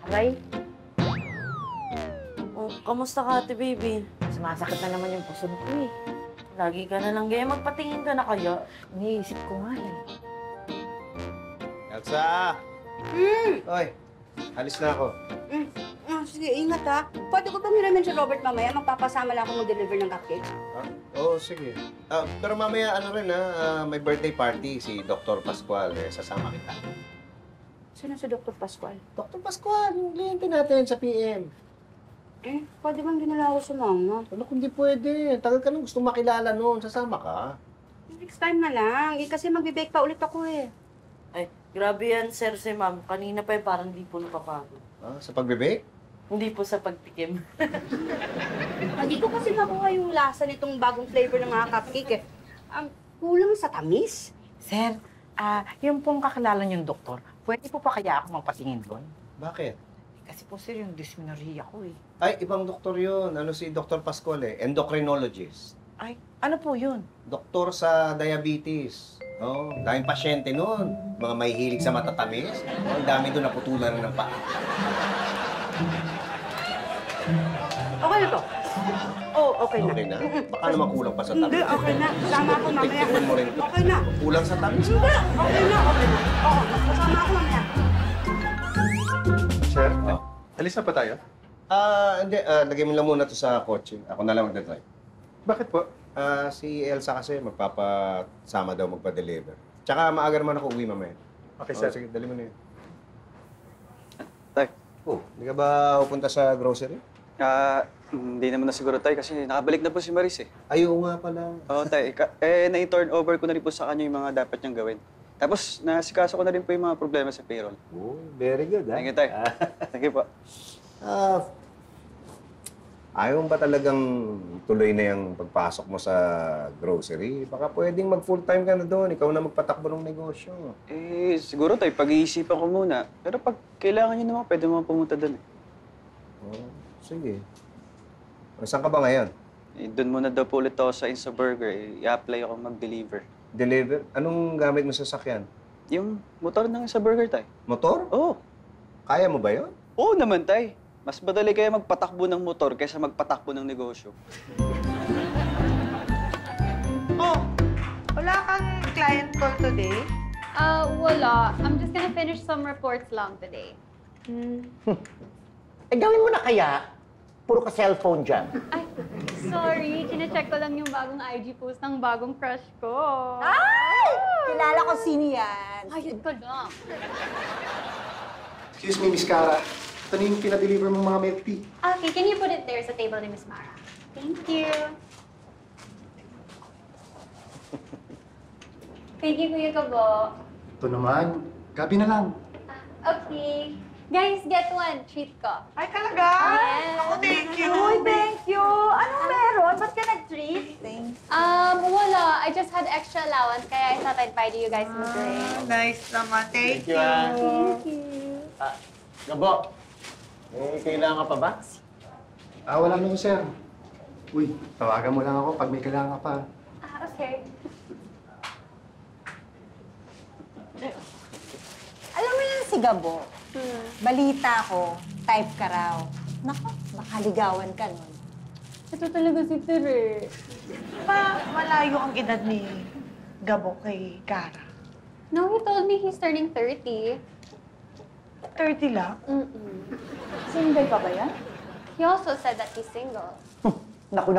Aray, Oh, kamusta ka, ate baby? sumasakit na naman yung puso ko eh. Lagi ka na lang gaya. Magpatingin ka na kaya. Iniisip ko nga eh. Elsa! Oy, alis na ako. Sige, ingat ha. Pwede ko bang hiramin si Robert mamaya? Magpapasama lang ako mag-deliver ng cupcakes. Oo, sige. Pero mamaya ano rin may birthday party si Dr. Pascual. Sasama kita. Sino si Dr. Pascual? Dr. Pascual, yung kliyente natin sa PM. Pwede bang dinala ako sa mama? Ano kung di pwede? Tagal ka nang gusto makilala noon. Sasama ka. Next time na lang. Kasi magbe-bake pa ulit ako eh. Ay, grabe yan, sir, si ma'am. Kanina pa parang di po napapagod. Sa pagbe-bake? Hindi po sa pagtikim. Hindi ko kasi makuha yung lasa nitong bagong flavor ng mga cupcake eh. Kulang sa tamis. Sir, yung pong kakilala niyong doktor, pwede po pa kaya ako magpatingin doon? Bakit? Kasi po sir, yung dysmenorrhea ko eh. Ay, ibang doktor yun. Ano si Dr. Pascual endocrinologist. Ay, ano po yun? Doktor sa diabetes. Daming pasyente noon. Mga may hilig sa matatamis. Ang dami doon naputulan ng paa. Okay na to. Okay na. Okay na? Baka naman kulang pa sa tamis. Hindi, okay na. Kasama ako mamaya. Tiktikin mo rin. Okay na. Kulang sa tamis. Hindi, okay na. Oo, kasama ako mamaya. Sir, alis na pa tayo? Hindi. Lagay mo lang muna to sa kotse. Ako na lang magdadrive. Bakit po? Si Elsa kasi magpapasama daw magpa-deliver. Tsaka maaga naman ako uwi mamaya. Okay, sir. Sige, dali mo na yun. Tay. Hindi ka ba pupunta sa grocery? Hindi naman na siguro, Tay, kasi nakabalik na po si Maris eh. Ayaw nga pala. Oo, Tay. Na-turn over ko na rin po sa kanya yung mga dapat niyang gawin. Tapos, nasikaso ko na rin po yung mga problema sa payroll. Oh, very good, Thank you, Tay. Thank you po. Ayaw ba talagang tuloy na yung pagpasok mo sa grocery? Baka pwedeng mag-full-time ka na doon. Ikaw na magpatakbo ng negosyo. Siguro, Tay, pag-iisipan ko muna. Pero pag kailangan niyo naman, pwede mo pumunta doon eh. Sige. Saan ka ba ngayon? Doon muna daw po ulit ako sa Insta Burger. I-apply ako mag-deliver. Deliver? Anong gamit mo sa sasakyan? Yung motor ng Insta Burger, Tay. Motor? Oo. Kaya mo ba yun? Oo naman, Tay. Mas madali kaya magpatakbo ng motor kaysa magpatakbo ng negosyo. Wala kang client call today? Wala. I'm just gonna finish some reports lang today. Gawin mo na kaya. Puro ka cellphone dyan. Ay, sorry. Chine-check ko lang yung bagong IG post ng bagong crush ko. Ay! Kilala ko sino yan. Ayun ko lang. Excuse me, Miss Cara. Ito na yung pinadeliver mong mga milk tea. Okay, can you put it there sa table ni Miss Mara? Thank you. Thank you, Kuya Kabo. Ito naman. Gabi na lang. Okay. Guys, get one. Treat ko. Ay, talaga? Yes. Ako, thank you. Uy, thank you. Anong meron? Ba't ka nag-treat? Wala. I just had extra allowance, kaya I thought I'd buy you guys some drinks. Nice naman. Thank you. Thank you. Gabo, kailangan ka pa ba? Wala naman, sir. Uy, tawagan mo lang ako pag may kailangan ka pa. Okay. Alam mo yan si Gabo. Balita ko, type ka raw. Naku, makaligawan ka nun. Ito talaga si Tere. Malayo ang edad ni Gabo kay Cara. No, he told me he's turning 30. 30 lang? Single pa ba yan? He also said that he's single. Naku.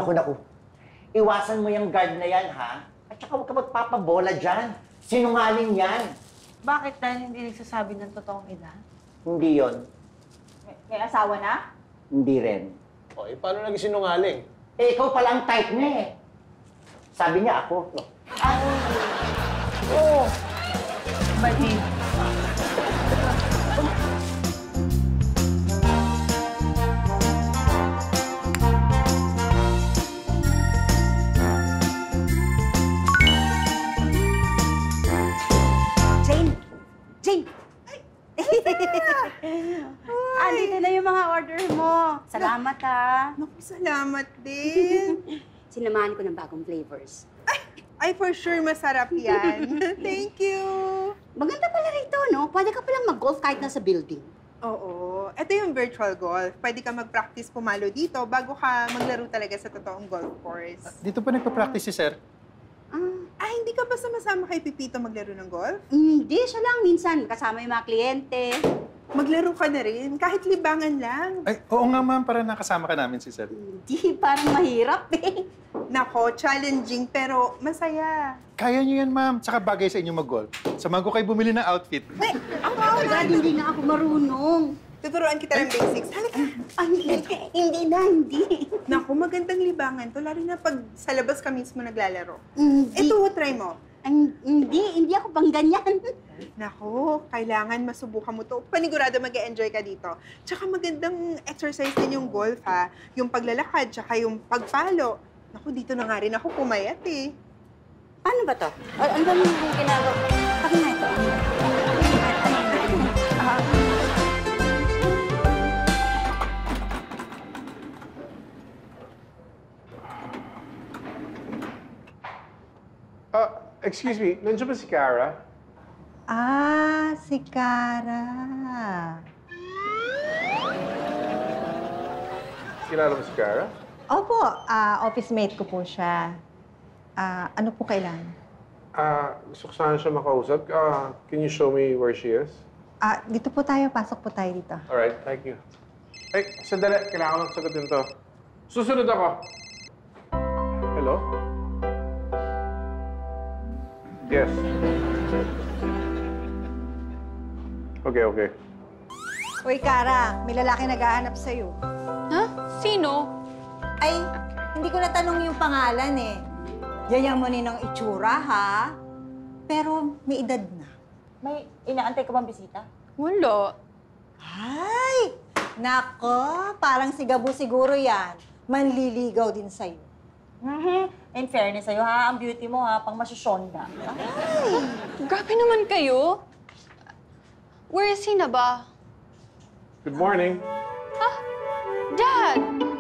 Iwasan mo yung guard na yan, ha? At saka huwag ka magpapabola dyan. Sinungaling yan. Bakit dahil hindi nagsasabi ng totoong edad? Hindi yon. May asawa na? Hindi rin. Paano naging sinungaling? Ikaw pala ang type niya eh. Sabi niya ako. Mali. Jane! Andito na yung mga order mo. Salamat, ha. Naku, salamat din. Sinamahan ko ng bagong flavors. Ay, for sure masarap yan. Thank you. Maganda pala rito, no? Pwede ka palang mag-golf kahit nasa building. Oo. ito yung virtual golf. Pwede ka mag-practice pumalo dito bago ka maglaro talaga sa totoong golf course. Dito pa nagpa-practice si sir. Hindi ka ba sama-sama kay Pipito maglaro ng golf? Hindi, siya lang minsan. Kasama yung mga kliyente. Maglaro ka na rin, kahit libangan lang. Ay, oo nga ma'am, para nakasama ka namin si sir. Hindi, parang mahirap eh. Nako, challenging pero masaya. Kaya niyo yan ma'am, tsaka bagay sa inyo mag-golf. Samahan ko kayo bumili ng outfit. Dad, hindi na ako marunong. Tuturuan kita ng basics. Halika. Hindi. Naku, magandang libangan to, lalo na pag sa labas ka mismo naglalaro. Hindi. Ito, try mo. Hindi ako pang ganyan. Naku, kailangan masubukan mo to. Panigurado mag-e-enjoy ka dito. Tsaka magandang exercise din yung golf, ha? Yung paglalakad, tsaka yung pagpalo. Naku, dito na nga rin ako pumayat, eh. Paano ba to? Ano ba yung ginagawa? Akin na ito. Excuse me, nandiyan ba si Kara? Si Kara. Kilala mo si Kara? Opo, office mate ko po siya. Ano po kailangan? Gusto ko sana siya makausap. Can you show me where she is? Dito po tayo, pasok po tayo dito. Alright, thank you. Ay, sandali. Kailangan ko lang sagutin to. Susunod ako. Hello? Yes. Okay. Uy, Kara, may lalaki naghahanap sa'yo. Ha? Sino? Ay, hindi ko natanong yung pangalan eh. Yayamonin ng itsura, ha? Pero may edad na. May inaantay ka bang bisita? Wala. Ay! Nako, parang si Gabo siguro yan. Manliligaw din sa'yo. In fairness sa'yo, ha? Ang beauty mo, ha? Pang masyusyonda. Ay! Grabe naman kayo. Where is he na ba? Good morning. Dad!